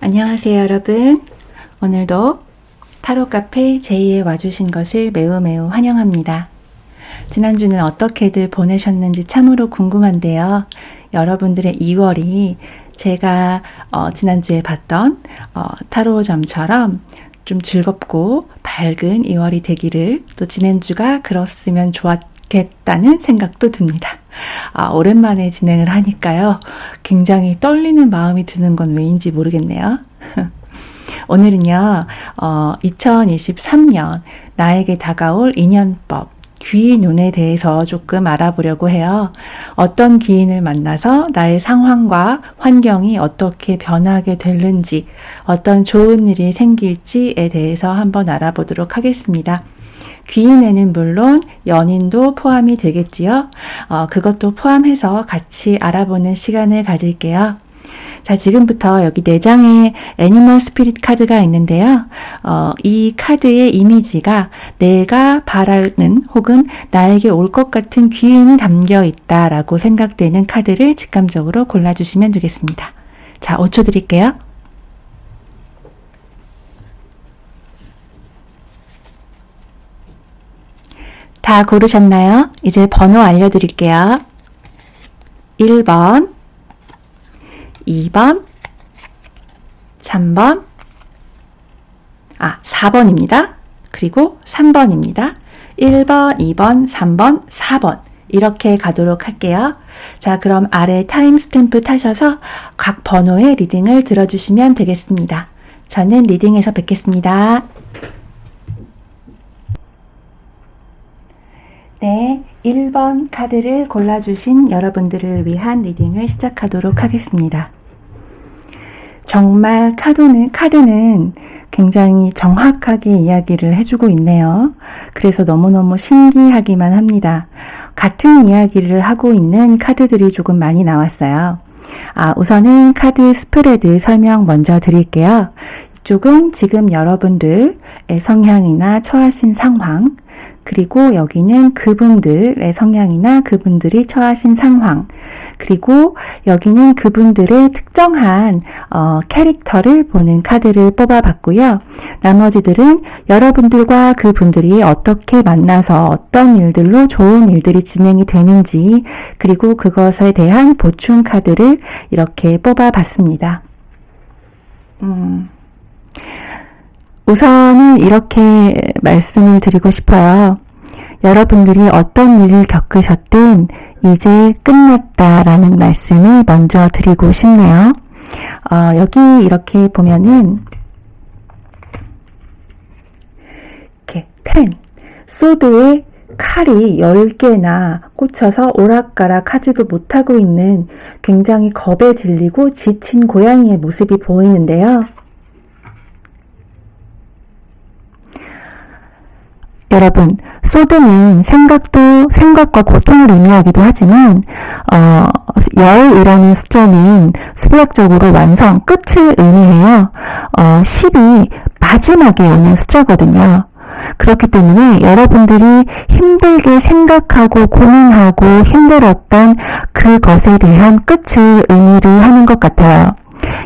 안녕하세요, 여러분. 오늘도 타로 카페 제이에 와주신 것을 매우 환영합니다. 지난주는 어떻게들 보내셨는지 참으로 궁금한데요. 여러분들의 2월이 제가 지난주에 봤던 타로점처럼 좀 즐겁고 밝은 2월이 되기를, 또 지난주가 그렇으면 좋았겠다는 생각도 듭니다. 오랜만에 진행을 하니까요. 굉장히 떨리는 마음이 드는 건 왜인지 모르겠네요. 오늘은요, 2023년 나에게 다가올 인연법, 귀인운에 대해서 조금 알아보려고 해요. 어떤 귀인을 만나서 나의 상황과 환경이 어떻게 변하게 될는지, 어떤 좋은 일이 생길지에 대해서 한번 알아보도록 하겠습니다. 귀인에는 물론 연인도 포함이 되겠지요. 그것도 포함해서 같이 알아보는 시간을 가질게요. 자, 지금부터 여기 4장의 애니멀 스피릿 카드가 있는데요. 이 카드의 이미지가 내가 바라는 혹은 나에게 올 것 같은 귀인이 담겨 있다라고 생각되는 카드를 직감적으로 골라주시면 되겠습니다. 자, 5초 드릴게요. 다 고르셨나요? 이제 번호 알려드릴게요. 1번, 2번, 3번, 4번입니다. 그리고 3번입니다. 1번, 2번, 3번, 4번 이렇게 가도록 할게요. 자, 그럼 아래 타임 스탬프 타셔서 각 번호의 리딩을 들어주시면 되겠습니다. 저는 리딩에서 뵙겠습니다. 네, 1번 카드를 골라주신 여러분들을 위한 리딩을 시작하도록 하겠습니다. 정말 카드는 굉장히 정확하게 이야기를 해주고 있네요. 그래서 너무너무 신기하기만 합니다. 같은 이야기를 하고 있는 카드들이 조금 많이 나왔어요. 우선은 카드 스프레드 설명 먼저 드릴게요. 이쪽은 지금 여러분들의 성향이나 처하신 상황, 그리고 여기는 그분들의 성향이나 그분들이 처하신 상황, 그리고 여기는 그분들의 특정한 캐릭터를 보는 카드를 뽑아봤고요. 나머지들은 여러분들과 그분들이 어떻게 만나서 어떤 일들로 좋은 일들이 진행이 되는지, 그리고 그것에 대한 보충 카드를 이렇게 뽑아봤습니다. 우선은 이렇게 말씀을 드리고 싶어요. 여러분들이 어떤 일을 겪으셨든 이제 끝났다라는 말씀을 먼저 드리고 싶네요. 여기 이렇게 보면은 이렇게 소드에 칼이 10개나 꽂혀서 오락가락 하지도 못하고 있는 굉장히 겁에 질리고 지친 고양이의 모습이 보이는데요. 여러분, 소드는 생각과 고통을 의미하기도 하지만 열이라는 숫자는 수학적으로 완성, 끝을 의미해요. 10이 마지막에 오는 숫자거든요. 그렇기 때문에 여러분들이 힘들게 생각하고 고민하고 힘들었던 그것에 대한 끝을 의미를 하는 것 같아요.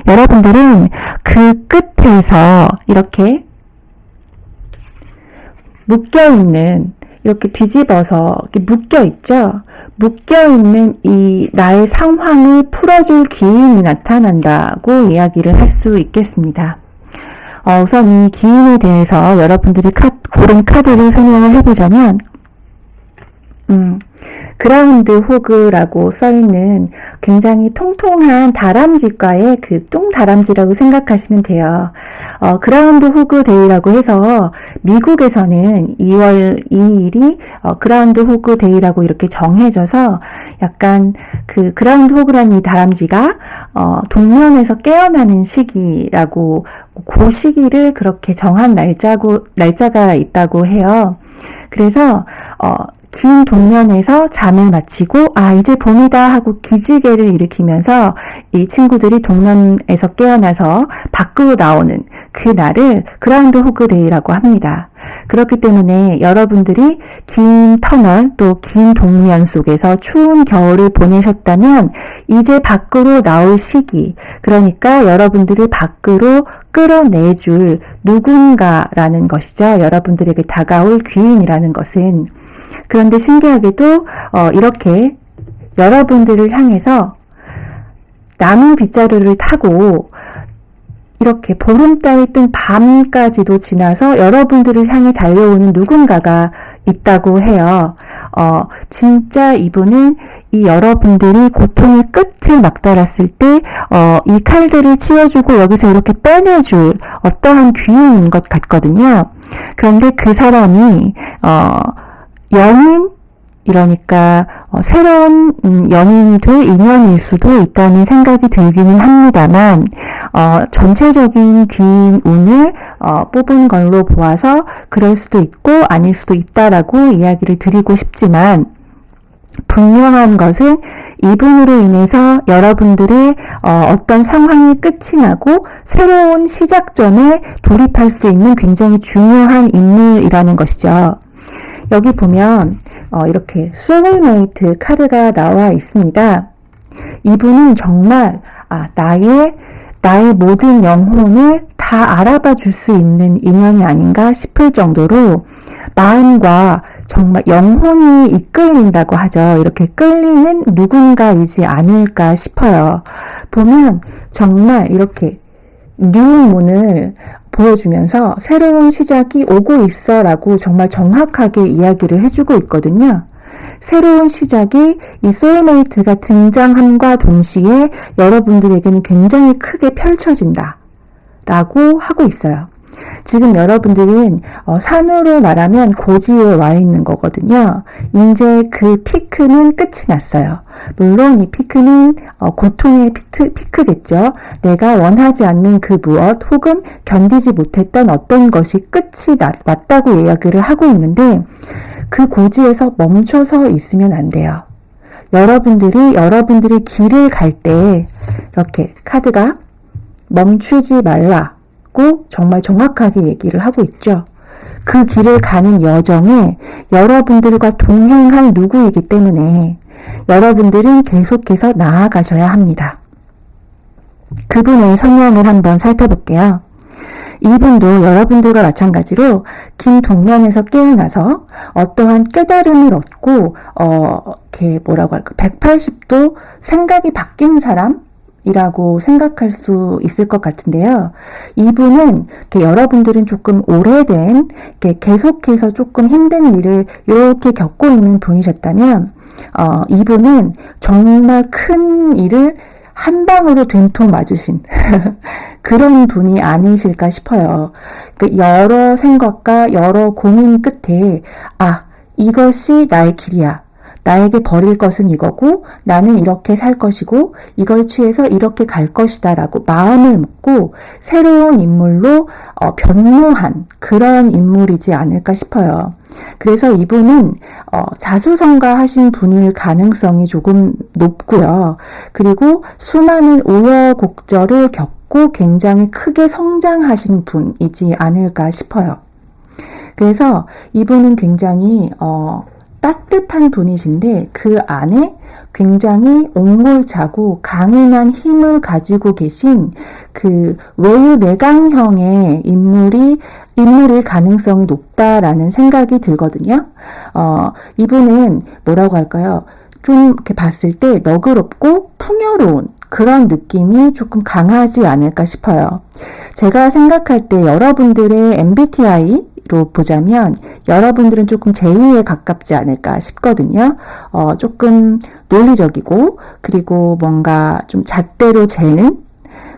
여러분들은 그 끝에서 이렇게 묶여있는, 이렇게 뒤집어서 이렇게 묶여있죠? 묶여있는 이 나의 상황을 풀어줄 기인이 나타난다고 이야기를 할 수 있겠습니다. 우선 이 기인에 대해서 여러분들이 고른 카드를 설명을 해보자면, 그라운드 호그라고 써있는 굉장히 통통한 다람쥐과의 그 뚱다람쥐라고 생각하시면 돼요. 그라운드 호그 데이라고 해서 미국에서는 2월 2일이 그라운드 호그 데이라고 이렇게 정해져서 약간 그 그라운드 호그라는 이 다람쥐가 동면에서 깨어나는 시기라고, 그 시기를 그렇게 정한 날짜가 있다고 해요. 그래서 긴 동면에서 잠을 마치고 이제 봄이다 하고 기지개를 일으키면서 이 친구들이 동면에서 깨어나서 밖으로 나오는 그날을 그라운드 호그 데이라고 합니다. 그렇기 때문에 여러분들이 긴 터널 또 긴 동면 속에서 추운 겨울을 보내셨다면 이제 밖으로 나올 시기, 그러니까 여러분들을 밖으로 끌어내줄 누군가라는 것이죠. 여러분들에게 다가올 귀인이라는 것은. 그런데 신기하게도 이렇게 여러분들을 향해서 나무 빗자루를 타고 이렇게 보름달이 뜬 밤까지도 지나서 여러분들을 향해 달려오는 누군가가 있다고 해요. 진짜 이분은 이 여러분들이 고통의 끝에 막달았을 때, 이 칼들을 치워주고 여기서 이렇게 빼내줄 어떠한 귀인인 것 같거든요. 그런데 그 사람이, 연인, 이러니까 새로운 연인이 될 인연일 수도 있다는 생각이 들기는 합니다만 전체적인 귀인 운을 뽑은 걸로 보아서 그럴 수도 있고 아닐 수도 있다라고 이야기를 드리고 싶지만 분명한 것은 이분으로 인해서 여러분들의 어떤 상황이 끝이 나고 새로운 시작점에 돌입할 수 있는 굉장히 중요한 인물이라는 것이죠. 여기 보면 이렇게 소울메이트 카드가 나와 있습니다. 이분은 정말 나의 모든 영혼을 다 알아봐 줄 수 있는 인연이 아닌가 싶을 정도로 마음과 정말 영혼이 이끌린다고 하죠. 이렇게 끌리는 누군가이지 않을까 싶어요. 보면 정말 이렇게 뉴문을 보여주면서 새로운 시작이 오고 있어 라고 정말 정확하게 이야기를 해주고 있거든요. 새로운 시작이 이 소울메이트가 등장함과 동시에 여러분들에게는 굉장히 크게 펼쳐진다 라고 하고 있어요. 지금 여러분들은 산으로 말하면 고지에 와 있는 거거든요. 이제 그 피크는 끝이 났어요. 물론 이 피크는 고통의 피크겠죠. 내가 원하지 않는 그 무엇 혹은 견디지 못했던 어떤 것이 끝이 왔다고 이야기를 하고 있는데 그 고지에서 멈춰서 있으면 안 돼요. 여러분들의 길을 갈 때 이렇게 카드가 멈추지 말라고 정말 정확하게 얘기를 하고 있죠. 그 길을 가는 여정에 여러분들과 동행할 누구이기 때문에 여러분들은 계속해서 나아가셔야 합니다. 그분의 성향을 한번 살펴볼게요. 이분도 여러분들과 마찬가지로 긴 동면에서 깨어나서 어떠한 깨달음을 얻고 이렇게 180도 생각이 바뀐 사람이라고 생각할 수 있을 것 같은데요. 이분은 여러분들은 조금 오래된 계속해서 조금 힘든 일을 이렇게 겪고 있는 분이셨다면 이분은 정말 큰 일을 한 방으로 된통 맞으신 그런 분이 아니실까 싶어요. 여러 생각과 여러 고민 끝에 이것이 나의 길이야. 나에게 버릴 것은 이거고 나는 이렇게 살 것이고 이걸 취해서 이렇게 갈 것이다 라고 마음을 먹고 새로운 인물로 변모한 그런 인물이지 않을까 싶어요. 그래서 이분은 자수성가하신 분일 가능성이 조금 높고요. 그리고 수많은 우여곡절을 겪고 굉장히 크게 성장하신 분이지 않을까 싶어요. 그래서 이분은 굉장히 따뜻한 분이신데 그 안에 굉장히 옹골차고 강인한 힘을 가지고 계신 그 외유내강형의 인물일 가능성이 높다라는 생각이 들거든요. 이분은 뭐라고 할까요? 좀 이렇게 봤을 때 너그럽고 풍요로운 그런 느낌이 조금 강하지 않을까 싶어요. 제가 생각할 때 여러분들의 MBTI로 보자면 여러분들은 조금 J에 가깝지 않을까 싶거든요. 조금 논리적이고 그리고 뭔가 좀 잣대로 재는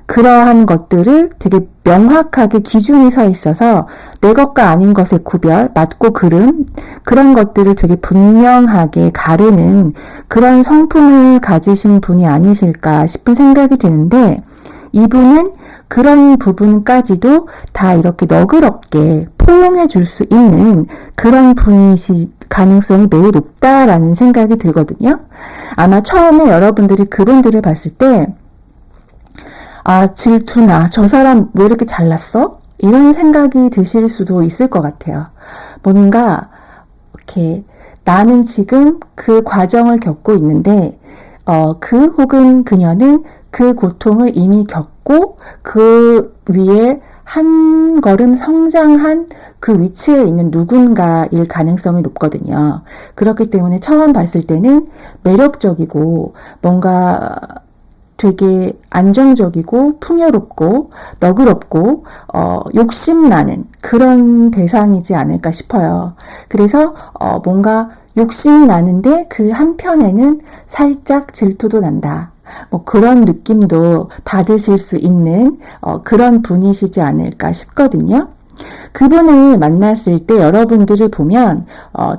그러한 것들을 되게 명확하게 기준이 서 있어서 내 것과 아닌 것의 구별, 맞고 그름 그런 것들을 되게 분명하게 가르는 그런 성품을 가지신 분이 아니실까 싶은 생각이 드는데 이분은 그런 부분까지도 다 이렇게 너그럽게 포용해 줄 수 있는 그런 분이시 가능성이 매우 높다라는 생각이 들거든요. 아마 처음에 여러분들이 그분들을 봤을 때 질투나 저 사람 왜 이렇게 잘났어? 이런 생각이 드실 수도 있을 것 같아요. 뭔가 이렇게 나는 지금 그 과정을 겪고 있는데 그 혹은 그녀는 그 고통을 이미 겪고 그 위에 한 걸음 성장한 그 위치에 있는 누군가일 가능성이 높거든요. 그렇기 때문에 처음 봤을 때는 매력적이고 뭔가 되게 안정적이고 풍요롭고 너그럽고 욕심나는 그런 대상이지 않을까 싶어요. 그래서 뭔가 욕심이 나는데 그 한편에는 살짝 질투도 난다. 뭐 그런 느낌도 받으실 수 있는 그런 분이시지 않을까 싶거든요. 그분을 만났을 때 여러분들이 보면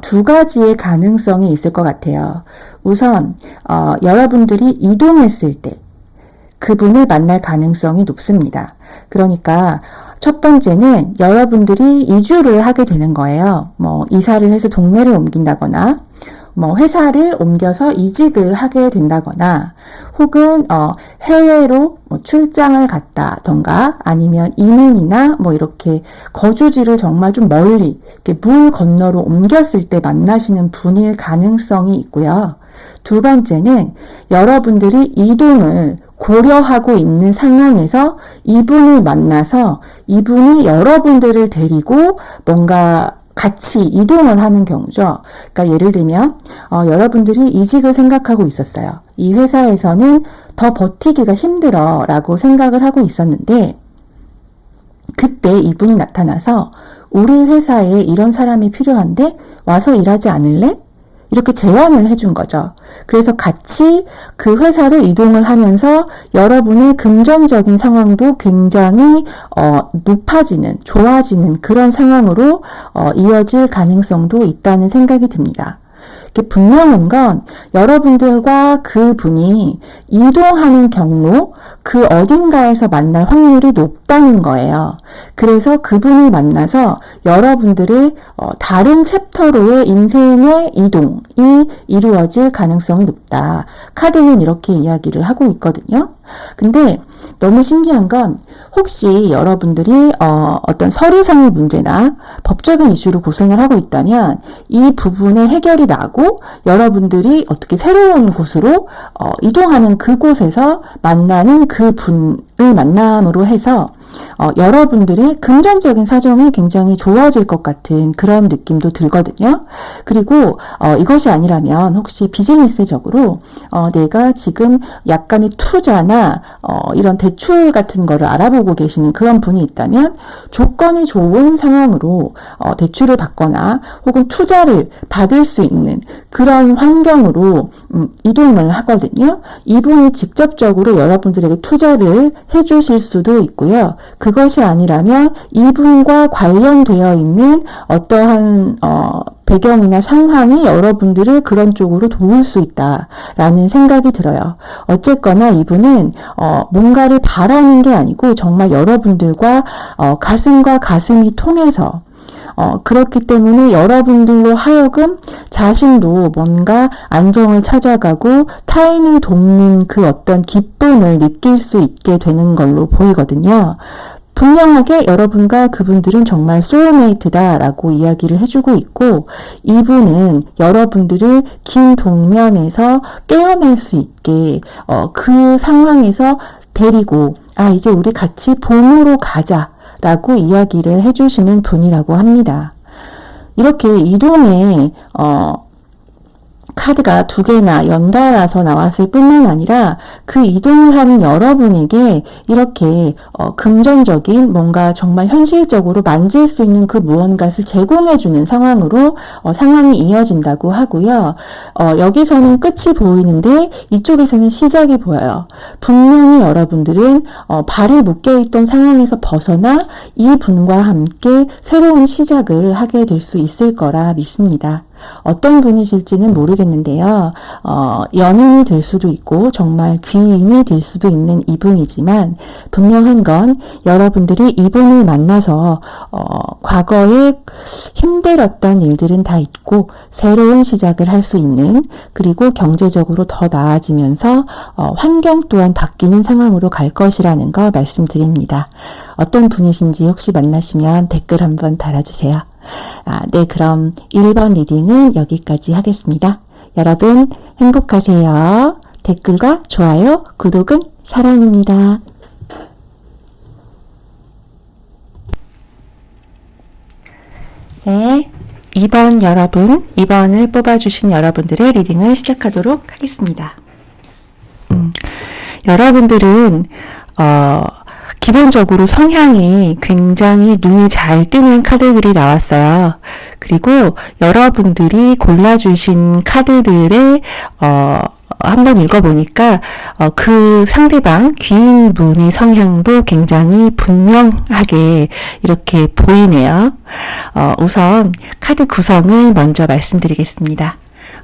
두 가지의 가능성이 있을 것 같아요. 우선 여러분들이 이동했을 때 그분을 만날 가능성이 높습니다. 그러니까 첫 번째는 여러분들이 이주를 하게 되는 거예요. 뭐 이사를 해서 동네를 옮긴다거나 뭐 회사를 옮겨서 이직을 하게 된다거나 혹은 해외로 뭐 출장을 갔다던가 아니면 이민이나 뭐 이렇게 거주지를 정말 좀 멀리 이렇게 물 건너로 옮겼을 때 만나시는 분일 가능성이 있고요. 두 번째는 여러분들이 이동을 고려하고 있는 상황에서 이분을 만나서 이분이 여러분들을 데리고 뭔가 같이 이동을 하는 경우죠. 그러니까 예를 들면 여러분들이 이직을 생각하고 있었어요. 이 회사에서는 더 버티기가 힘들어 라고 생각을 하고 있었는데 그때 이분이 나타나서 우리 회사에 이런 사람이 필요한데 와서 일하지 않을래? 이렇게 제안을 해준 거죠. 그래서 같이 그 회사를 이동을 하면서 여러분의 금전적인 상황도 굉장히 높아지는, 좋아지는 그런 상황으로 이어질 가능성도 있다는 생각이 듭니다. 분명한 건 여러분들과 그분이 이동하는 경로, 그 어딘가에서 만날 확률이 높다는 거예요. 그래서 그분을 만나서 여러분들의 다른 챕터로의 인생의 이동이 이루어질 가능성이 높다. 카드는 이렇게 이야기를 하고 있거든요. 근데 너무 신기한 건 혹시 여러분들이 어떤 서류상의 문제나 법적인 이슈로 고생을 하고 있다면 이 부분의 해결이 나고 여러분들이 어떻게 새로운 곳으로 이동하는 그곳에서 만나는 그 분을 만남으로 해서 여러분들이 금전적인 사정이 굉장히 좋아질 것 같은 그런 느낌도 들거든요. 그리고 이것이 아니라면 혹시 비즈니스적으로 내가 지금 약간의 투자나 이런 대출 같은 거를 알아보고 계시는 그런 분이 있다면 조건이 좋은 상황으로 대출을 받거나 혹은 투자를 받을 수 있는 그런 환경으로 이동을 하거든요. 이분이 직접적으로 여러분들에게 투자를 해주실 수도 있고요. 그것이 아니라면 이분과 관련되어 있는 어떠한 배경이나 상황이 여러분들을 그런 쪽으로 도울 수 있다라는 생각이 들어요. 어쨌거나 이분은 뭔가를 바라는 게 아니고 정말 여러분들과 가슴과 가슴이 통해서 그렇기 때문에 여러분들로 하여금 자신도 뭔가 안정을 찾아가고 타인을 돕는 그 어떤 기쁨을 느낄 수 있게 되는 걸로 보이거든요. 분명하게 여러분과 그분들은 정말 소울메이트다라고 이야기를 해주고 있고 이분은 여러분들을 긴 동면에서 깨어날 수 있게 그 상황에서 데리고 이제 우리 같이 봄으로 가자 라고 이야기를 해주시는 분이라고 합니다. 이렇게 이동에 카드가 두 개나 연달아서 나왔을 뿐만 아니라 그 이동을 하는 여러분에게 이렇게 금전적인 뭔가 정말 현실적으로 만질 수 있는 그 무언가를 제공해주는 상황으로 상황이 이어진다고 하고요. 여기서는 끝이 보이는데 이쪽에서는 시작이 보여요. 분명히 여러분들은 발을 묶여있던 상황에서 벗어나 이 분과 함께 새로운 시작을 하게 될 수 있을 거라 믿습니다. 어떤 분이실지는 모르겠는데요. 연인이 될 수도 있고 정말 귀인이 될 수도 있는 이분이지만 분명한 건 여러분들이 이분을 만나서 과거에 힘들었던 일들은 다 잊고 새로운 시작을 할 수 있는, 그리고 경제적으로 더 나아지면서 환경 또한 바뀌는 상황으로 갈 것이라는 거 말씀드립니다. 어떤 분이신지 혹시 만나시면 댓글 한번 달아주세요. 네, 그럼 1번 리딩은 여기까지 하겠습니다. 여러분 행복하세요. 댓글과 좋아요, 구독은 사랑입니다. 네, 2번 여러분, 2번을 뽑아주신 여러분들의 리딩을 시작하도록 하겠습니다. 여러분들은 기본적으로 성향이 굉장히 눈이 잘 띄는 카드들이 나왔어요. 그리고 여러분들이 골라주신 카드들의 한번 읽어보니까 그 상대방 귀인분의 성향도 굉장히 분명하게 이렇게 보이네요. 우선 카드 구성을 먼저 말씀드리겠습니다.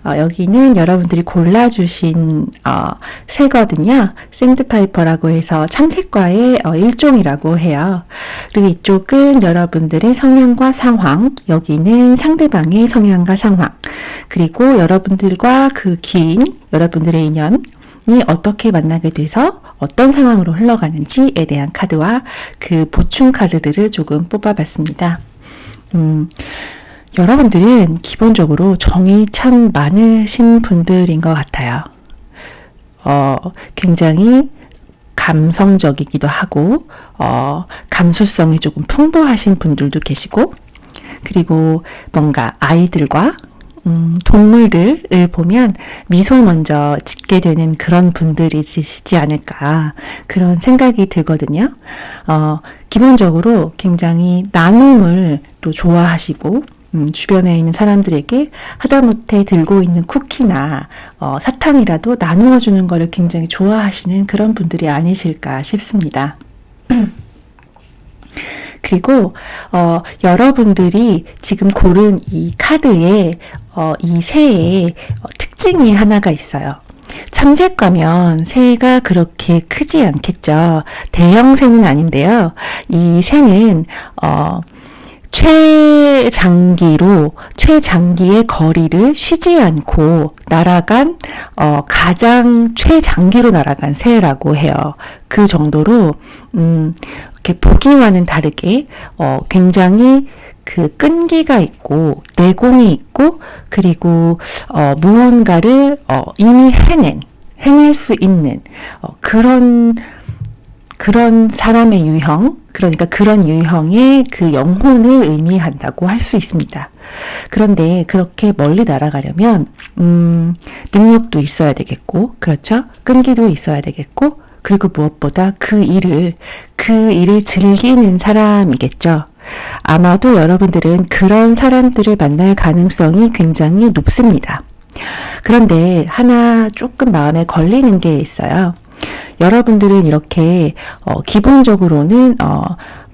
여기는 여러분들이 골라주신 새거든요. 샌드파이퍼라고 해서 참새과의 일종이라고 해요. 그리고 이쪽은 여러분들의 성향과 상황, 여기는 상대방의 성향과 상황, 그리고 여러분들과 그 긴 여러분들의 인연이 어떻게 만나게 돼서 어떤 상황으로 흘러가는지에 대한 카드와 그 보충 카드들을 조금 뽑아봤습니다. 여러분들은 기본적으로 정이 참 많으신 분들인 것 같아요. 굉장히 감성적이기도 하고, 감수성이 조금 풍부하신 분들도 계시고, 그리고 뭔가 아이들과 동물들을 보면 미소 먼저 짓게 되는 그런 분들이시지 않을까, 그런 생각이 들거든요. 기본적으로 굉장히 나눔을 또 좋아하시고, 주변에 있는 사람들에게 하다못해 들고 있는 쿠키나 사탕이라도 나누어 주는 것을 굉장히 좋아하시는 그런 분들이 아니실까 싶습니다. 그리고 여러분들이 지금 고른 이 카드에 이 새의 특징이 하나가 있어요. 참새과면 새가 그렇게 크지 않겠죠. 대형 새는 아닌데요. 이 새는 최장기의 거리를 쉬지 않고 날아간 가장 최장기로 날아간 새라고 해요. 그 정도로 이렇게 보기와는 다르게 굉장히 그 끈기가 있고 내공이 있고, 그리고 무언가를 이미 해낼 수 있는 그런 사람의 유형, 그러니까 그런 유형의 그 영혼을 의미한다고 할 수 있습니다. 그런데 그렇게 멀리 날아가려면 능력도 있어야 되겠고, 그렇죠? 끈기도 있어야 되겠고, 그리고 무엇보다 그 일을 즐기는 사람이겠죠. 아마도 여러분들은 그런 사람들을 만날 가능성이 굉장히 높습니다. 그런데 하나 조금 마음에 걸리는 게 있어요. 여러분들은 이렇게 기본적으로는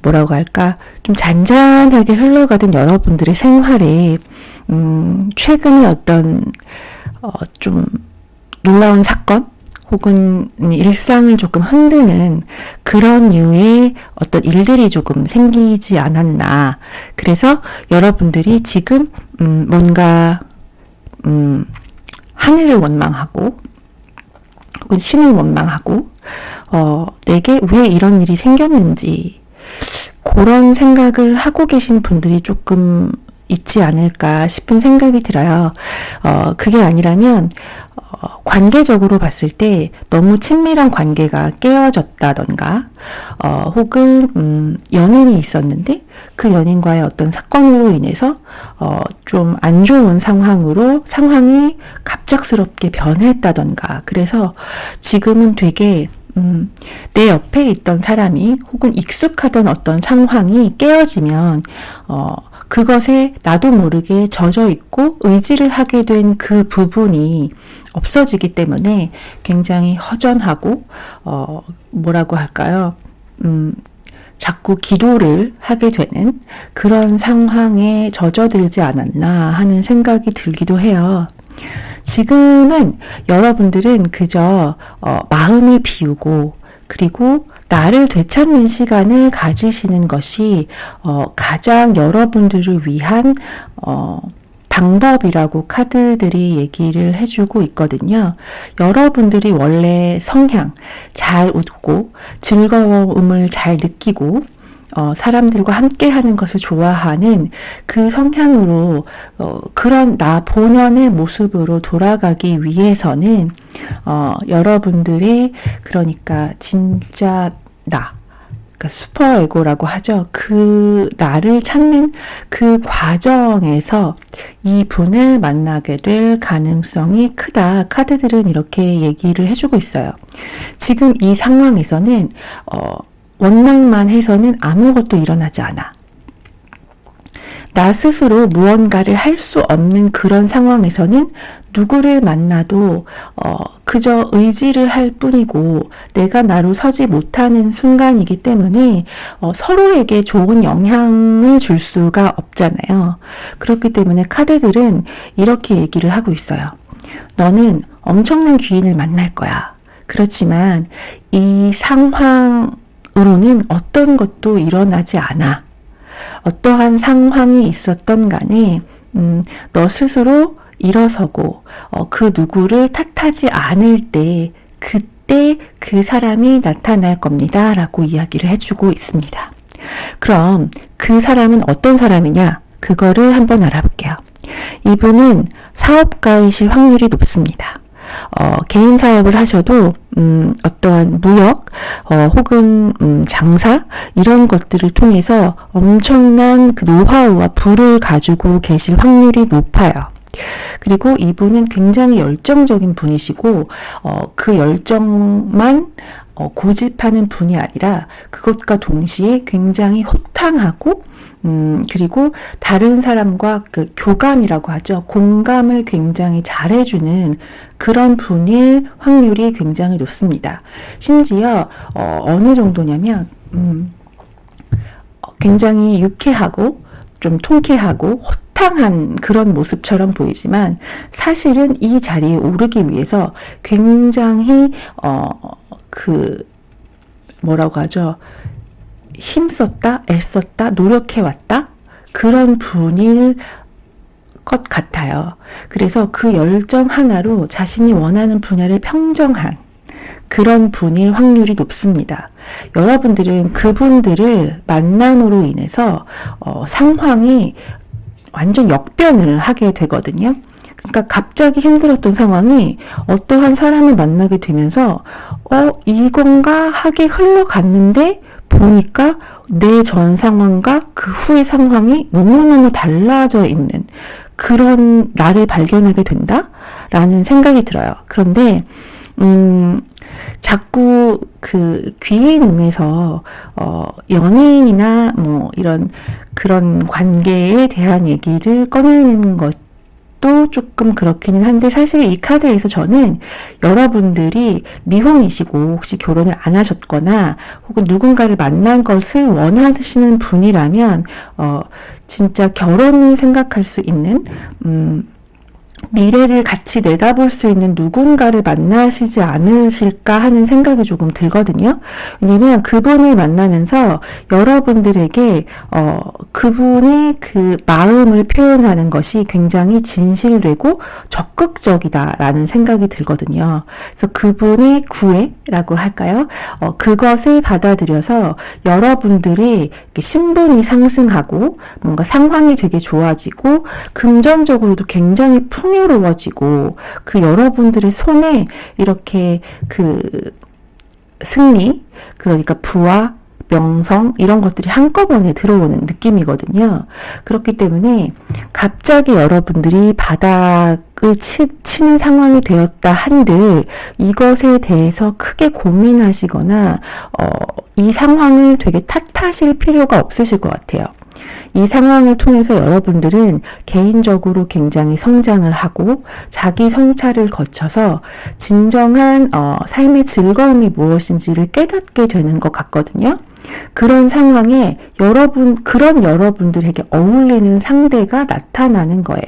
뭐라고 할까, 좀 잔잔하게 흘러가던 여러분들의 생활에 최근에 어떤 좀 놀라운 사건 혹은 일상을 조금 흔드는 그런 류의 어떤 일들이 조금 생기지 않았나. 그래서 여러분들이 지금 뭔가 하늘을 원망하고 혹은 신을 원망하고 내게 왜 이런 일이 생겼는지 그런 생각을 하고 계신 분들이 조금 있지 않을까 싶은 생각이 들어요. 그게 아니라면 관계적으로 봤을 때 너무 친밀한 관계가 깨어졌다던가 혹은 연인이 있었는데 그 연인과의 어떤 사건으로 인해서 좀 안 좋은 상황이 갑작스럽게 변했다던가, 그래서 지금은 되게 내 옆에 있던 사람이 혹은 익숙하던 어떤 상황이 깨어지면 그것에 나도 모르게 젖어 있고 의지를 하게 된 그 부분이 없어지기 때문에 굉장히 허전하고 뭐라고 할까요? 자꾸 기도를 하게 되는 그런 상황에 젖어들지 않았나 하는 생각이 들기도 해요. 지금은 여러분들은 그저 마음을 비우고 그리고 나를 되찾는 시간을 가지시는 것이 가장 여러분들을 위한 방법이라고 카드들이 얘기를 해주고 있거든요. 여러분들이 원래 성향, 잘 웃고 즐거움을 잘 느끼고 사람들과 함께 하는 것을 좋아하는 그 성향으로 그런 나 본연의 모습으로 돌아가기 위해서는 여러분들의 그러니까 진짜 나 그러니까 슈퍼에고라고 하죠. 그 나를 찾는 그 과정에서 이 분을 만나게 될 가능성이 크다. 카드들은 이렇게 얘기를 해주고 있어요. 지금 이 상황에서는 원망만 해서는 아무것도 일어나지 않아. 나 스스로 무언가를 할 수 없는 그런 상황에서는 누구를 만나도 그저 의지를 할 뿐이고 내가 나로 서지 못하는 순간이기 때문에 서로에게 좋은 영향을 줄 수가 없잖아요. 그렇기 때문에 카드들은 이렇게 얘기를 하고 있어요. 너는 엄청난 귀인을 만날 거야. 그렇지만 이 상황으로는 어떤 것도 일어나지 않아. 어떠한 상황이 있었던 간에 너 스스로 일어서고 그 누구를 탓하지 않을 때 그때 그 사람이 나타날 겁니다 라고 이야기를 해주고 있습니다. 그럼 그 사람은 어떤 사람이냐 그거를 한번 알아볼게요. 이분은 사업가이실 확률이 높습니다. 개인 사업을 하셔도 어떠한 무역 혹은 장사 이런 것들을 통해서 엄청난 그 노하우와 부를 가지고 계실 확률이 높아요. 그리고 이분은 굉장히 열정적인 분이시고 그 열정만 고집하는 분이 아니라 그것과 동시에 굉장히 호탕하고 그리고 다른 사람과 그 교감이라고 하죠. 공감을 굉장히 잘해주는 그런 분일 확률이 굉장히 높습니다. 심지어 어느 정도냐면 굉장히 유쾌하고 좀 통쾌하고 호탕한 그런 모습처럼 보이지만 사실은 이 자리에 오르기 위해서 굉장히 뭐라고 하죠? 힘썼다, 애썼다, 노력해왔다 그런 분일 것 같아요. 그래서 그 열정 하나로 자신이 원하는 분야를 평정한 그런 분일 확률이 높습니다. 여러분들은 그분들을 만남으로 인해서 상황이 완전 역변을 하게 되거든요. 그러니까 갑자기 힘들었던 상황이 어떠한 사람을 만나게 되면서 이건가 하게 흘러갔는데 보니까 내 전 상황과 그 후의 상황이 너무너무 달라져 있는 그런 나를 발견하게 된다라는 생각이 들어요. 그런데 자꾸 그 귀의 눈에서 연인이나 뭐 이런 그런 관계에 대한 얘기를 꺼내는 것도 조금 그렇기는 한데 사실 이 카드에서 저는 여러분들이 미혼이시고 혹시 결혼을 안 하셨거나 혹은 누군가를 만난 것을 원하시는 분이라면 진짜 결혼을 생각할 수 있는 미래를 같이 내다볼 수 있는 누군가를 만나시지 않으실까 하는 생각이 조금 들거든요. 왜냐면 그분을 만나면서 여러분들에게 그분의 그 마음을 표현하는 것이 굉장히 진실되고 적극적이다라는 생각이 들거든요. 그래서 그분의 구애라고 할까요? 그것을 받아들여서 여러분들의 신분이 상승하고 뭔가 상황이 되게 좋아지고 금전적으로도 굉장히 풍요로워지고 그 여러분들의 손에 이렇게 그 승리 그러니까 부와 명성 이런 것들이 한꺼번에 들어오는 느낌이거든요. 그렇기 때문에 갑자기 여러분들이 바닥을 치는 상황이 되었다 한들 이것에 대해서 크게 고민하시거나 이 상황을 되게 탓하실 필요가 없으실 것 같아요. 이 상황을 통해서 여러분들은 개인적으로 굉장히 성장을 하고 자기 성찰을 거쳐서 진정한 삶의 즐거움이 무엇인지를 깨닫게 되는 것 같거든요. 그런 상황에 그런 여러분들에게 어울리는 상대가 나타나는 거예요.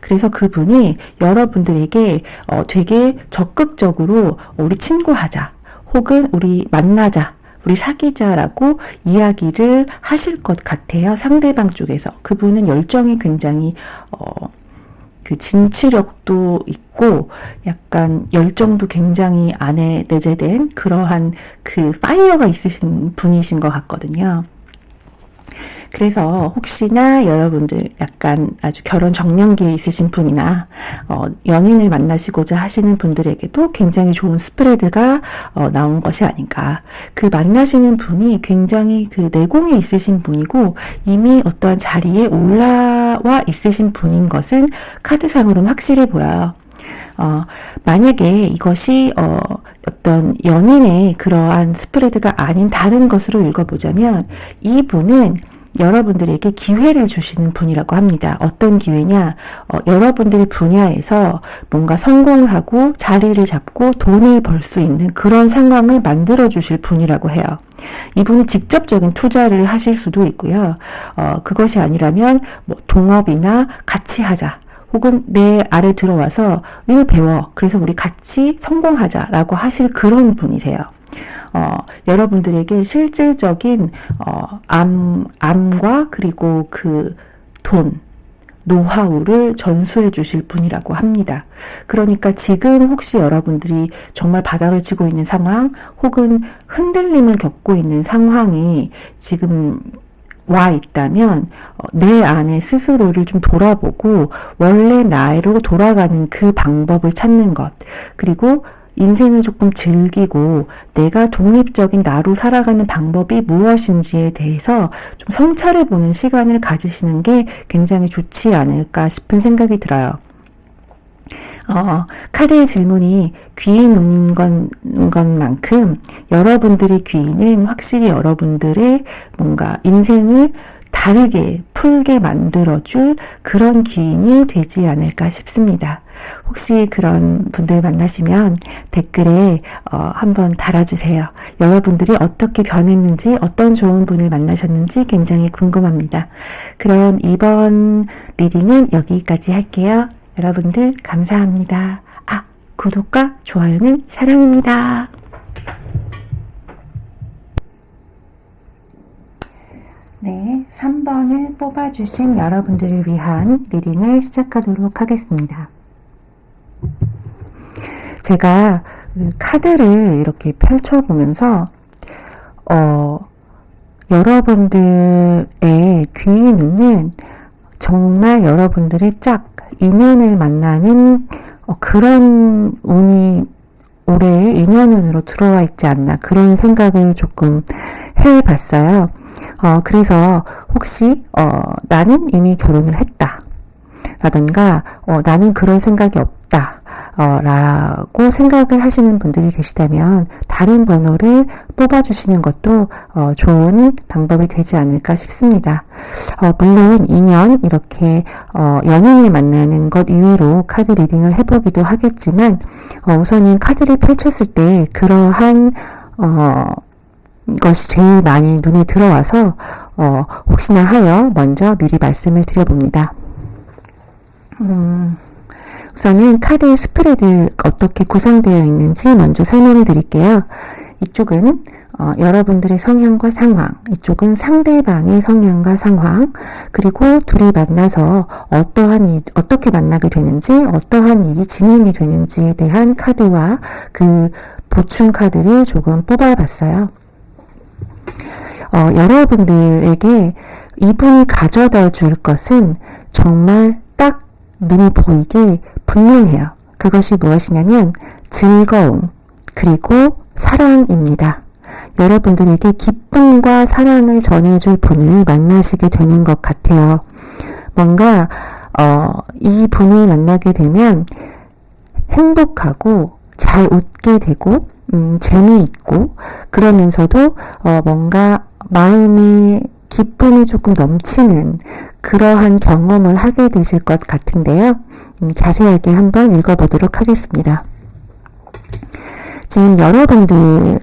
그래서 그분이 여러분들에게 되게 적극적으로 우리 친구하자, 혹은 우리 만나자, 우리 사귀자라고 이야기를 하실 것 같아요. 상대방 쪽에서. 그분은 열정이 굉장히 그 진취력도 있고 약간 열정도 굉장히 안에 내재된 그러한 그 파이어가 있으신 분이신 것 같거든요. 그래서 혹시나 여러분들 약간 아주 결혼 정년기에 있으신 분이나 연인을 만나시고자 하시는 분들에게도 굉장히 좋은 스프레드가 나온 것이 아닌가. 그 만나시는 분이 굉장히 그 내공이 있으신 분이고 이미 어떠한 자리에 올라와 있으신 분인 것은 카드상으로는 확실해 보여요. 만약에 이것이 어떤 연인의 그러한 스프레드가 아닌 다른 것으로 읽어보자면 이분은 여러분들에게 기회를 주시는 분이라고 합니다. 어떤 기회냐? 여러분들의 분야에서 뭔가 성공을 하고 자리를 잡고 돈을 벌 수 있는 그런 상황을 만들어 주실 분이라고 해요. 이분이 직접적인 투자를 하실 수도 있고요. 그것이 아니라면 뭐 동업이나 같이 하자. 혹은 내 아래 들어와서 일 배워. 그래서 우리 같이 성공하자라고 하실 그런 분이세요. 여러분들에게 실질적인 암과 그리고 그 돈, 노하우를 전수해 주실 분이라고 합니다. 그러니까 지금 혹시 여러분들이 정말 바닥을 치고 있는 상황 혹은 흔들림을 겪고 있는 상황이 지금 와 있다면 내 안에 스스로를 좀 돌아보고 원래 나로 돌아가는 그 방법을 찾는 것, 그리고 인생을 조금 즐기고 내가 독립적인 나로 살아가는 방법이 무엇인지에 대해서 좀 성찰해보는 시간을 가지시는 게 굉장히 좋지 않을까 싶은 생각이 들어요. 카드의 질문이 귀인 운인 것만큼 여러분들의 귀인은 확실히 여러분들의 뭔가 인생을 다르게 풀게 만들어줄 그런 귀인이 되지 않을까 싶습니다. 혹시 그런 분들 만나시면 댓글에 한번 달아주세요. 여러분들이 어떻게 변했는지, 어떤 좋은 분을 만나셨는지 굉장히 궁금합니다. 그럼 이번 리딩은 여기까지 할게요. 여러분들 감사합니다. 구독과 좋아요는 사랑입니다. 네, 3번을 뽑아주신 여러분들을 위한 리딩을 시작하도록 하겠습니다. 제가 카드를 이렇게 펼쳐보면서 여러분들의 귀 눈은 정말 여러분들의 짝 인연을 만나는 그런 운이 올해 인연운으로 들어와 있지 않나 그런 생각을 조금 해봤어요. 그래서 혹시 나는 이미 결혼을 했다 라든가 나는 그런 생각이 없다 라고 생각을 하시는 분들이 계시다면 다른 번호를 뽑아주시는 것도 좋은 방법이 되지 않을까 싶습니다. 물론 인연 이렇게 연인을 만나는 것 이외로 카드 리딩을 해보기도 하겠지만 우선은 카드를 펼쳤을 때 그러한 것이 제일 많이 눈에 들어와서 혹시나 하여 먼저 미리 말씀을 드려봅니다. 우선은 카드의 스프레드 어떻게 구성되어 있는지 먼저 설명을 드릴게요. 이쪽은 여러분들의 성향과 상황, 이쪽은 상대방의 성향과 상황, 그리고 둘이 만나서 어떻게 만나게 되는지, 어떠한 일이 진행이 되는지에 대한 카드와 그 보충 카드를 조금 뽑아봤어요. 여러분들에게 이분이 가져다 줄 것은 정말 딱 눈에 보이게 분명해요. 그것이 무엇이냐면 즐거움 그리고 사랑입니다. 여러분들에게 기쁨과 사랑을 전해줄 분을 만나시게 되는 것 같아요. 뭔가 이 분을 만나게 되면 행복하고 잘 웃게 되고 재미있고 그러면서도 뭔가 마음에 기쁨이 조금 넘치는 그러한 경험을 하게 되실 것 같은데요. 자세하게 한번 읽어보도록 하겠습니다. 지금 여러분들의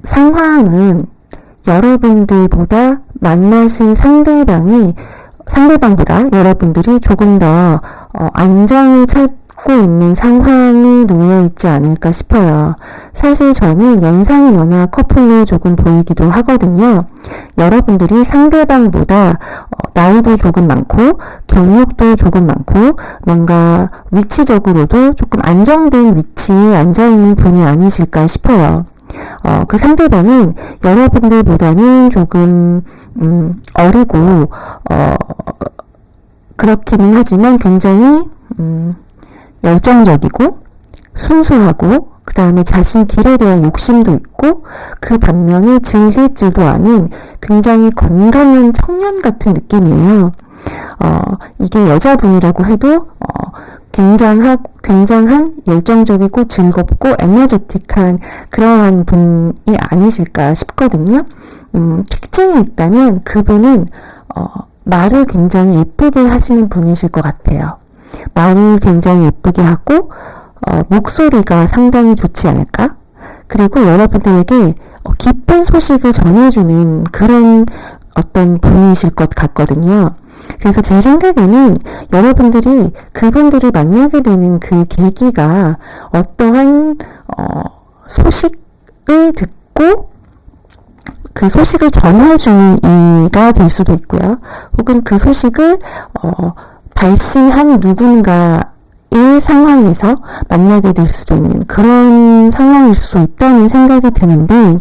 상황은 여러분들보다 만나신 상대방보다 여러분들이 조금 더 안정을 찾고 있는 상황에 놓여 있지 않을까 싶어요. 사실 저는 연상연하 커플로 조금 보이기도 하거든요. 여러분들이 상대방보다 나이도 조금 많고 경력도 조금 많고 뭔가 위치적으로도 조금 안정된 위치에 앉아있는 분이 아니실까 싶어요. 그 상대방은 여러분들보다는 조금 어리고 그렇기는 하지만 굉장히 열정적이고 순수하고 그 다음에 자신 길에 대한 욕심도 있고 그 반면에 즐길 줄도 아는 굉장히 건강한 청년 같은 느낌이에요. 이게 여자분이라고 해도 굉장한 열정적이고 즐겁고 에너제틱한 그러한 분이 아니실까 싶거든요. 특징이 있다면 그분은 말을 굉장히 예쁘게 하시는 분이실 것 같아요. 말을 굉장히 예쁘게 하고 목소리가 상당히 좋지 않을까? 그리고 여러분들에게 기쁜 소식을 전해주는 그런 어떤 분이실 것 같거든요. 그래서 제 생각에는 여러분들이 그분들을 만나게 되는 그 계기가 어떠한 소식을 듣고 그 소식을 전해주는 이가 될 수도 있고요. 혹은 그 소식을 발신한 누군가의 상황에서 만나게 될 수도 있는 그런 상황일 수 있다는 생각이 드는데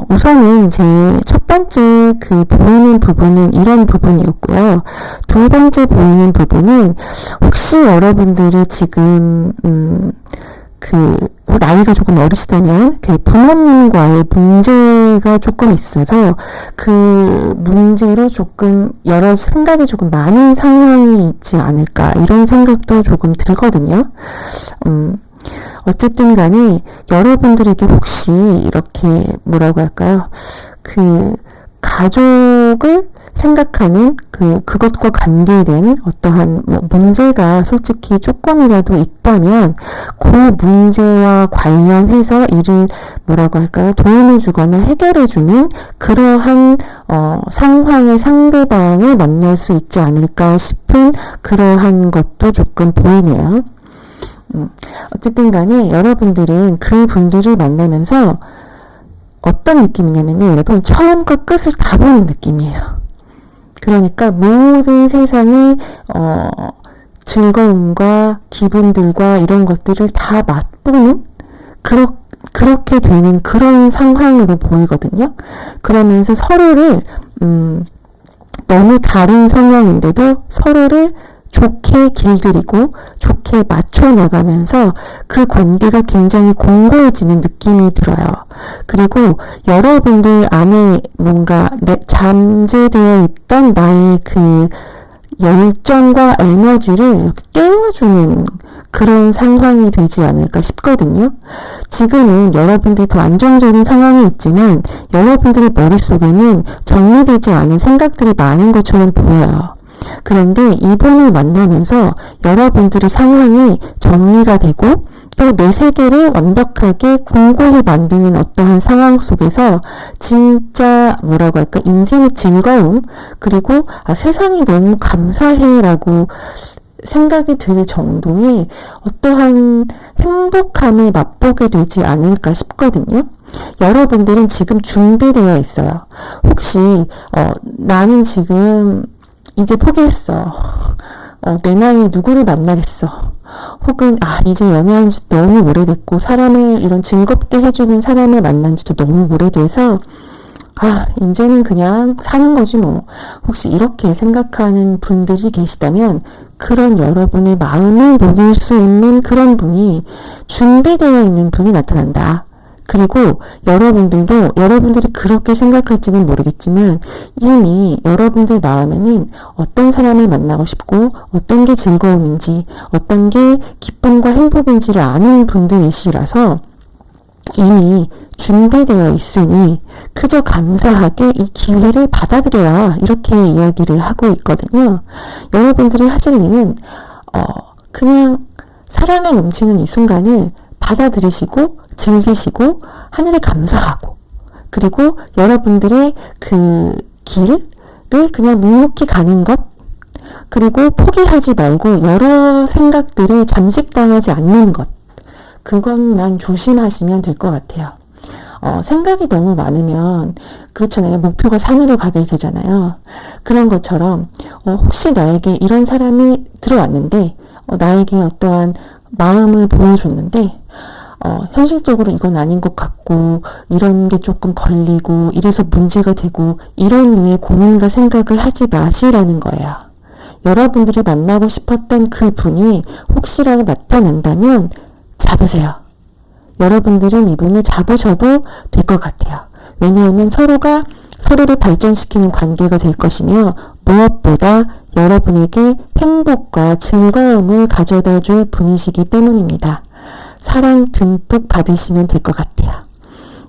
우선은 제 첫 번째 그 보이는 부분은 이런 부분이었고요. 두 번째 보이는 부분은 혹시 여러분들이 지금 나이가 조금 어리시다면 부모님과의 문제가 조금 있어서 그 문제로 조금 여러 생각이 조금 많은 상황이 있지 않을까 이런 생각도 조금 들거든요. 어쨌든 간에 여러분들에게 혹시 이렇게 뭐라고 할까요? 가족을 생각하는 그것과 관계된 어떠한 문제가 솔직히 조금이라도 있다면 그 문제와 관련해서 이를 뭐라고 할까요? 도움을 주거나 해결해 주는 그러한 상황의 상대방을 만날 수 있지 않을까 싶은 그러한 것도 조금 보이네요. 어쨌든 간에 여러분들은 그 분들을 만나면서 어떤 느낌이냐면요. 여러분 처음과 끝을 다 보는 느낌이에요. 그러니까 모든 세상의 즐거움과 기분들과 이런 것들을 다 맛보는 그렇게 되는 그런 상황으로 보이거든요. 그러면서 서로를 너무 다른 성향인데도 서로를 좋게 길들이고 좋게 맞춰 나가면서 그 관계가 굉장히 공고해지는 느낌이 들어요. 그리고 여러분들 안에 뭔가 잠재되어 있던 나의 그 열정과 에너지를 이렇게 깨워주는 그런 상황이 되지 않을까 싶거든요. 지금은 여러분들이 더 안정적인 상황이 있지만 여러분들의 머릿속에는 정리되지 않은 생각들이 많은 것처럼 보여요. 그런데 이분을 만나면서 여러분들의 상황이 정리가 되고 또 내 세계를 완벽하게 공고히 만드는 어떠한 상황 속에서 진짜 뭐라고 할까 인생의 즐거움 그리고 세상이 너무 감사해라고 생각이 들 정도의 어떠한 행복함을 맛보게 되지 않을까 싶거든요. 여러분들은 지금 준비되어 있어요. 혹시 나는 지금 이제 포기했어. 내 나이에 누구를 만나겠어. 혹은 이제 연애한 지 너무 오래됐고 사람을 이런 즐겁게 해주는 사람을 만난 지도 너무 오래돼서 이제는 그냥 사는 거지 뭐. 혹시 이렇게 생각하는 분들이 계시다면 그런 여러분의 마음을 녹일 수 있는 그런 분이 준비되어 있는 분이 나타난다. 그리고 여러분들이 그렇게 생각할지는 모르겠지만 이미 여러분들 마음에는 어떤 사람을 만나고 싶고 어떤 게 즐거움인지 어떤 게 기쁨과 행복인지를 아는 분들이시라서 이미 준비되어 있으니 그저 감사하게 이 기회를 받아들여라, 이렇게 이야기를 하고 있거든요. 여러분들이 하실 일은 그냥 사랑에 넘치는 이 순간을 받아들이시고 즐기시고 하늘에 감사하고, 그리고 여러분들의 그 길을 그냥 묵묵히 가는 것, 그리고 포기하지 말고 여러 생각들을 잠식당하지 않는 것, 그것만 조심하시면 될 것 같아요. 생각이 너무 많으면 그렇잖아요. 목표가 산으로 가게 되잖아요. 그런 것처럼 혹시 나에게 이런 사람이 들어왔는데 나에게 어떠한 마음을 보여줬는데 현실적으로 이건 아닌 것 같고, 이런 게 조금 걸리고, 이래서 문제가 되고, 이런 류의 고민과 생각을 하지 마시라는 거예요. 여러분들이 만나고 싶었던 그 분이 혹시라도 나타난다면 잡으세요. 여러분들은 이분을 잡으셔도 될 것 같아요. 왜냐하면 서로가 서로를 발전시키는 관계가 될 것이며, 무엇보다 여러분에게 행복과 즐거움을 가져다 줄 분이시기 때문입니다. 사랑 듬뿍 받으시면 될 것 같아요.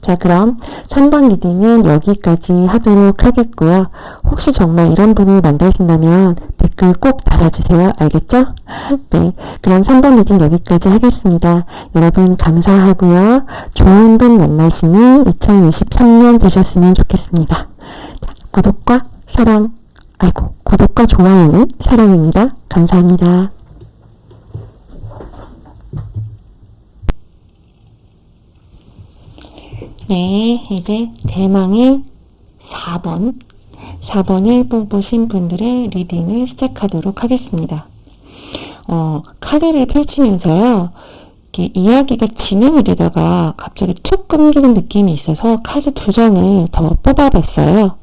자, 그럼 3번 리딩은 여기까지 하도록 하겠고요. 혹시 정말 이런 분을 만나신다면 댓글 꼭 달아주세요. 알겠죠? 네, 그럼 3번 리딩 여기까지 하겠습니다. 여러분 감사하고요. 좋은 분 만나시는 2023년 되셨으면 좋겠습니다. 자, 구독과 좋아요는 사랑입니다. 감사합니다. 네, 이제 대망의 4번을 뽑으신 분들의 리딩을 시작하도록 하겠습니다. 카드를 펼치면서요, 이렇게 이야기가 진행이 되다가 갑자기 툭 끊기는 느낌이 있어서 카드 2장을 더 뽑아봤어요.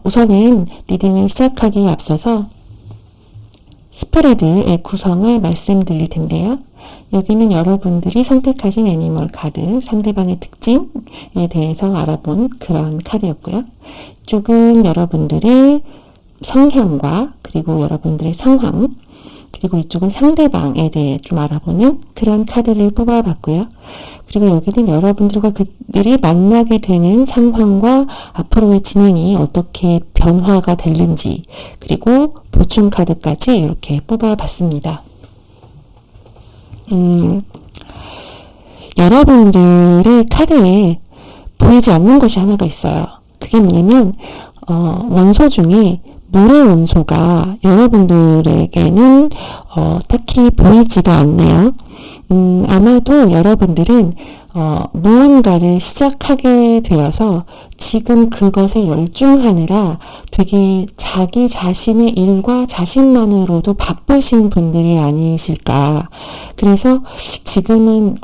우선은 리딩을 시작하기에 앞서서 스프레드의 구성을 말씀드릴 텐데요. 여기는 여러분들이 선택하신 애니멀 카드, 상대방의 특징에 대해서 알아본 그런 카드였고요. 이쪽은 여러분들의 성향과 그리고 여러분들의 상황, 그리고 이쪽은 상대방에 대해 좀 알아보는 그런 카드를 뽑아봤고요. 그리고 여기는 여러분들과 그들이 만나게 되는 상황과 앞으로의 진행이 어떻게 변화가 될는지, 그리고 보충 카드까지 이렇게 뽑아봤습니다. 여러분들의 카드에 보이지 않는 것이 하나가 있어요. 그게 뭐냐면 원소 중에 물의 원소가 여러분들에게는 딱히 보이지가 않네요. 아마도 여러분들은 무언가를 시작하게 되어서 지금 그것에 열중하느라 되게 자기 자신의 일과 자신만으로도 바쁘신 분들이 아니실까. 그래서 지금은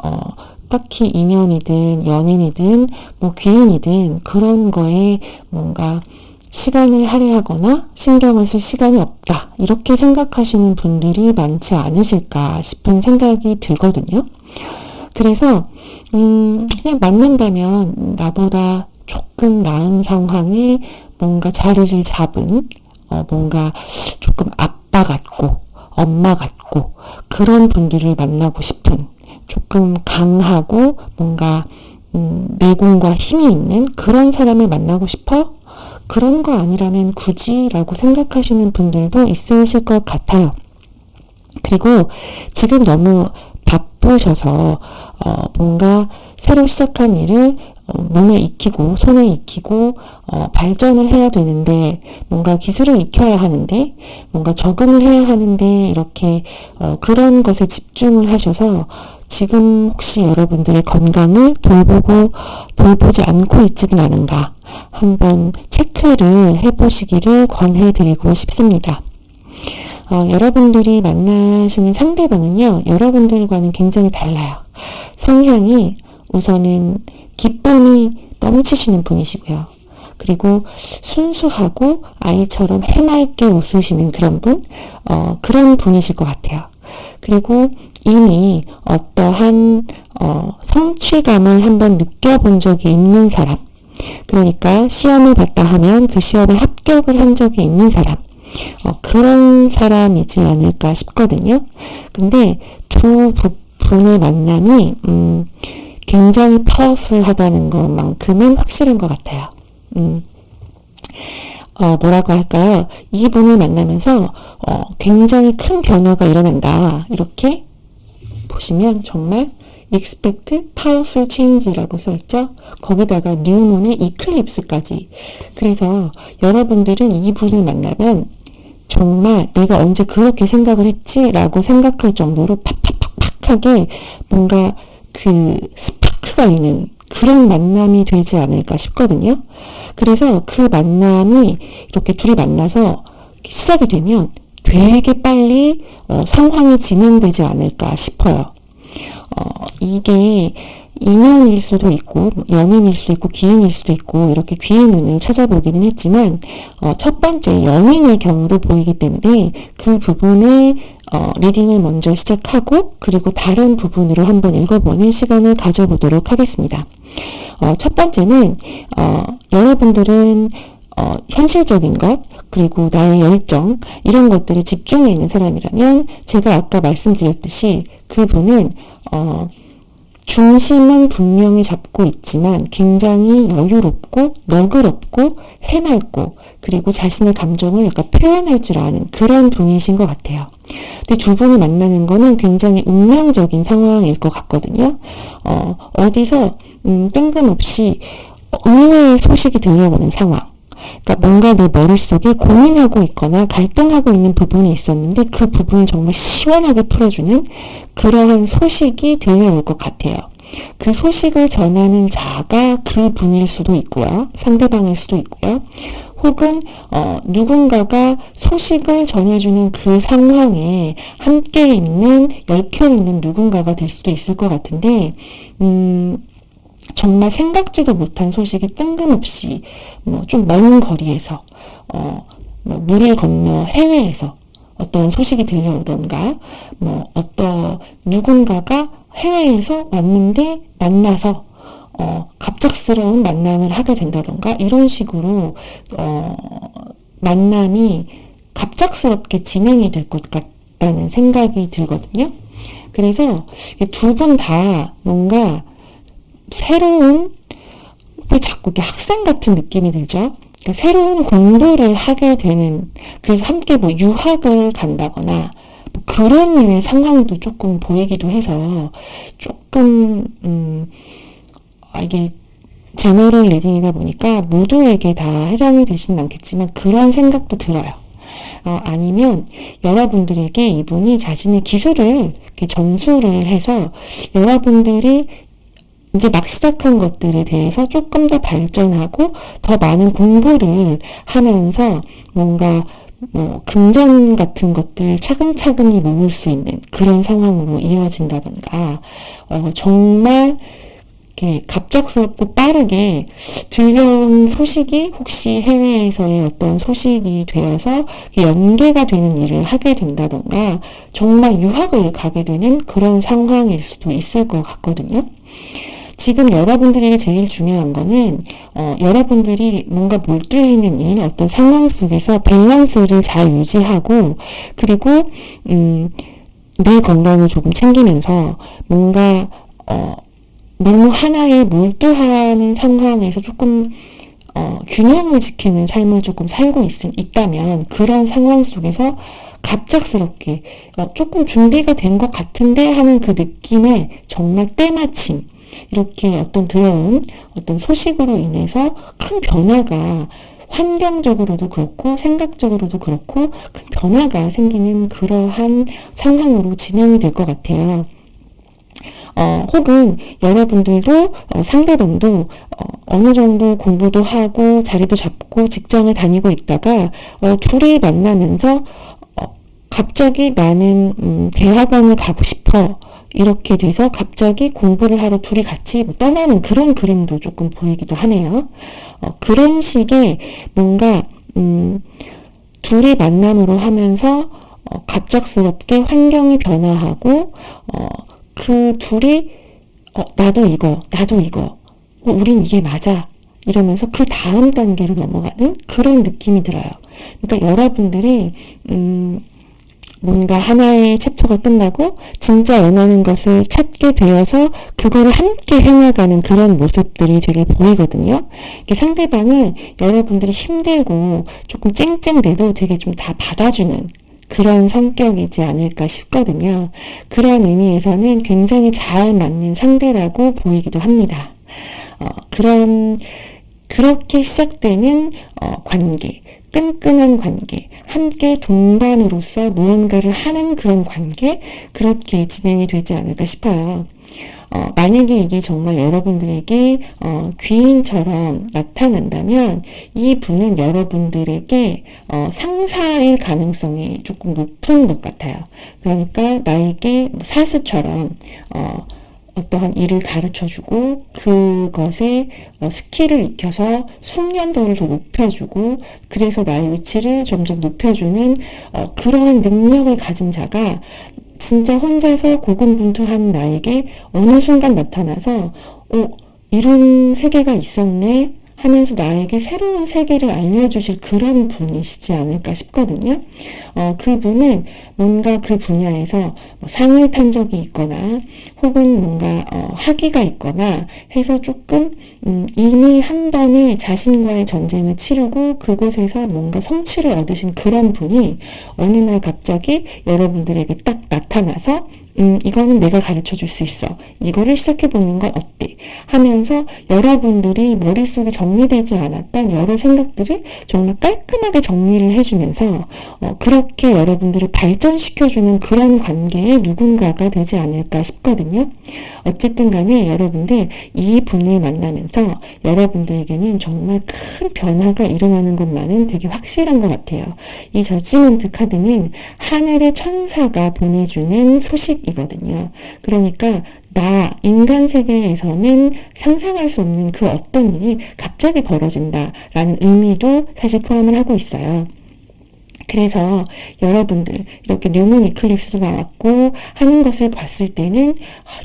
딱히 인연이든 연인이든 뭐 귀인이든 그런 거에 뭔가 시간을 할애하거나 신경을 쓸 시간이 없다, 이렇게 생각하시는 분들이 많지 않으실까 싶은 생각이 들거든요. 그래서 그냥 만난다면 나보다 조금 나은 상황에 뭔가 자리를 잡은 뭔가 조금 아빠 같고 엄마 같고 그런 분들을 만나고 싶은, 조금 강하고 뭔가 내공과 힘이 있는 그런 사람을 만나고 싶어? 그런 거 아니라면 굳이라고 생각하시는 분들도 있으실 것 같아요. 그리고 지금 너무 바쁘셔서 뭔가 새로 시작한 일을 몸에 익히고 손에 익히고 발전을 해야 되는데, 뭔가 기술을 익혀야 하는데, 뭔가 적응을 해야 하는데, 이렇게 그런 것에 집중을 하셔서 지금 혹시 여러분들의 건강을 돌보지 않고 있지는 않은가 한번 체크를 해보시기를 권해드리고 싶습니다. 여러분들이 만나시는 상대방은요, 여러분들과는 굉장히 달라요. 성향이 우선은 기쁨이 넘치시는 분이시고요. 그리고 순수하고 아이처럼 해맑게 웃으시는 그런 분, 그런 분이실 것 같아요. 그리고 이미 어떠한 성취감을 한번 느껴본 적이 있는 사람, 그러니까 시험을 봤다 하면 그 시험에 합격을 한 적이 있는 사람, 그런 사람이지 않을까 싶거든요. 근데 두 분의 만남이 굉장히 파워풀하다는 것만큼은 확실한 것 같아요. 뭐라고 할까요? 이분을 만나면서 굉장히 큰 변화가 일어난다. 이렇게 보시면 정말 expect powerful change라고 써있죠. 거기다가 뉴문의 이클립스까지. 그래서 여러분들은 이분을 만나면 정말 내가 언제 그렇게 생각을 했지? 라고 생각할 정도로 팍팍팍팍하게 뭔가 그 스파크가 있는 그런 만남이 되지 않을까 싶거든요. 그래서 그 만남이 이렇게 둘이 만나서 시작이 되면 되게 빨리 상황이 진행되지 않을까 싶어요. 이게 인연일 수도 있고 연인일 수도 있고 귀인일 수도 있고 이렇게 귀의 눈을 찾아보기는 했지만 첫 번째 연인의 경우도 보이기 때문에 그 부분에 리딩을 먼저 시작하고 그리고 다른 부분으로 한번 읽어보는 시간을 가져보도록 하겠습니다. 첫 번째는 여러분들은 현실적인 것 그리고 나의 열정 이런 것들에 집중해 있는 사람이라면 제가 아까 말씀드렸듯이 그분은 중심은 분명히 잡고 있지만 굉장히 여유롭고 너그럽고 해맑고 그리고 자신의 감정을 약간 표현할 줄 아는 그런 분이신 것 같아요. 근데 두 분이 만나는 거는 굉장히 운명적인 상황일 것 같거든요. 어디서 뜬금없이 의외의 소식이 들려오는 상황. 그러니까 뭔가 내 머릿속에 고민하고 있거나 갈등하고 있는 부분이 있었는데 그 부분을 정말 시원하게 풀어주는 그러한 소식이 들려올 것 같아요. 그 소식을 전하는 자가 그 분일 수도 있고요. 상대방일 수도 있고요. 혹은 누군가가 소식을 전해주는 그 상황에 함께 있는 얽혀있는 누군가가 될 수도 있을 것 같은데 정말 생각지도 못한 소식이 뜬금없이 좀 먼 거리에서 물을 건너 해외에서 어떤 소식이 들려오던가 어떤 누군가가 해외에서 왔는데 만나서 갑작스러운 만남을 하게 된다던가 이런 식으로 만남이 갑작스럽게 진행이 될 것 같다는 생각이 들거든요. 그래서 두 분 다 뭔가 새로운 왜 자꾸 이렇게 학생 같은 느낌이 들죠? 그러니까 새로운 공부를 하게 되는 그래서 함께 유학을 간다거나 그런 류의 상황도 조금 보이기도 해서 조금 이게 제너럴 리딩이다 보니까 모두에게 다 해당이 되지는 않겠지만 그런 생각도 들어요. 아니면 여러분들에게 이분이 자신의 기술을 이렇게 전수를 해서 여러분들이 이제 막 시작한 것들에 대해서 조금 더 발전하고 더 많은 공부를 하면서 뭔가 금전 같은 것들을 차근차근히 모을 수 있는 그런 상황으로 이어진다던가 정말 이렇게 갑작스럽고 빠르게 들려온 소식이 혹시 해외에서의 어떤 소식이 되어서 연계가 되는 일을 하게 된다던가 정말 유학을 가게 되는 그런 상황일 수도 있을 것 같거든요. 지금 여러분들에게 제일 중요한 거는 여러분들이 뭔가 몰두해 있는 일, 어떤 상황 속에서 밸런스를 잘 유지하고 그리고 내 건강을 조금 챙기면서 뭔가 너무 하나에 몰두하는 상황에서 조금 균형을 지키는 삶을 조금 살고 있다면 그런 상황 속에서 갑작스럽게 조금 준비가 된 것 같은데 하는 그 느낌에 정말 때마침 이렇게 들어온 어떤 소식으로 인해서 큰 변화가 환경적으로도 그렇고 생각적으로도 그렇고 큰 변화가 생기는 그러한 상황으로 진행이 될 것 같아요. 혹은 여러분들도 상대방도 어느 정도 공부도 하고 자리도 잡고 직장을 다니고 있다가 둘이 만나면서 갑자기 나는 대학원을 가고 싶어 이렇게 돼서 갑자기 공부를 하러 둘이 같이 떠나는 그런 그림도 조금 보이기도 하네요. 그런 식의 뭔가 둘이 만남으로 하면서 갑작스럽게 환경이 변화하고 그 둘이 나도 이거 우린 이게 맞아 이러면서 그 다음 단계로 넘어가는 그런 느낌이 들어요. 그러니까 여러분들이 뭔가 하나의 챕터가 끝나고 진짜 원하는 것을 찾게 되어서 그거를 함께 해나가는 그런 모습들이 되게 보이거든요. 상대방은 여러분들이 힘들고 조금 찡찡대도 되게 좀 다 받아주는 그런 성격이지 않을까 싶거든요. 그런 의미에서는 굉장히 잘 맞는 상대라고 보이기도 합니다. 그렇게 시작되는 관계, 끈끈한 관계, 함께 동반으로서 무언가를 하는 그런 관계, 그렇게 진행이 되지 않을까 싶어요. 만약에 이게 정말 여러분들에게 귀인처럼 나타난다면 이 분은 여러분들에게 상사일 가능성이 조금 높은 것 같아요. 그러니까 나에게 사수처럼 어떠한 일을 가르쳐주고 그것에 스킬을 익혀서 숙련도를 더 높여주고 그래서 나의 위치를 점점 높여주는 그러한 능력을 가진 자가 진짜 혼자서 고군분투한 나에게 어느 순간 나타나서 이런 세계가 있었네 하면서 나에게 새로운 세계를 알려주실 그런 분이시지 않을까 싶거든요. 그분은 뭔가 그 분야에서 상을 탄 적이 있거나 혹은 뭔가 학위가 있거나 해서 조금 이미 한 번에 자신과의 전쟁을 치르고 그곳에서 뭔가 성취를 얻으신 그런 분이 어느 날 갑자기 여러분들에게 딱 나타나서 이거는 내가 가르쳐 줄 수 있어. 이거를 시작해보는 건 어때? 하면서 여러분들이 머릿속에 정리되지 않았던 여러 생각들을 정말 깔끔하게 정리를 해주면서 그렇게 여러분들을 발전시켜주는 그런 관계의 누군가가 되지 않을까 싶거든요. 어쨌든 간에 여러분들 이 분을 만나면서 여러분들에게는 정말 큰 변화가 일어나는 것만은 되게 확실한 것 같아요. 이 저지먼트 카드는 하늘의 천사가 보내주는 소식이거든요. 그러니까 나 인간 세계에서는 상상할 수 없는 그 어떤 일이 갑자기 벌어진다라는 의미도 사실 포함을 하고 있어요. 그래서 여러분들 이렇게 뉴문 이클립스도 나왔고 하는 것을 봤을 때는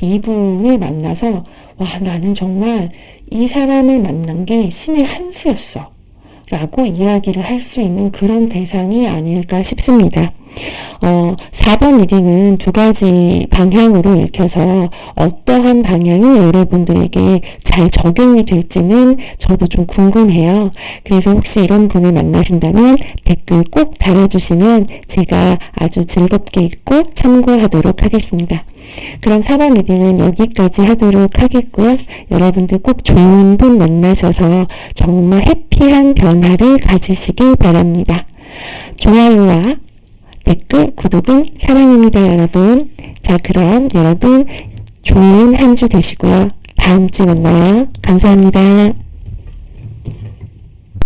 이분을 만나서 와 나는 정말 이 사람을 만난 게 신의 한 수였어 라고 이야기를 할 수 있는 그런 대상이 아닐까 싶습니다. 4번 리딩은 두 가지 방향으로 읽혀서 어떠한 방향이 여러분들에게 잘 적용이 될지는 저도 좀 궁금해요. 그래서 혹시 이런 분을 만나신다면 댓글 꼭 달아주시면 제가 아주 즐겁게 읽고 참고하도록 하겠습니다. 그럼 4번 리딩은 여기까지 하도록 하겠고요. 여러분들 꼭 좋은 분 만나셔서 정말 해피한 변화를 가지시길 바랍니다. 좋아요와 댓글, 구독은 사랑입니다, 여러분. 자, 그럼 여러분 좋은 한 주 되시고요. 다음 주 만나요. 감사합니다.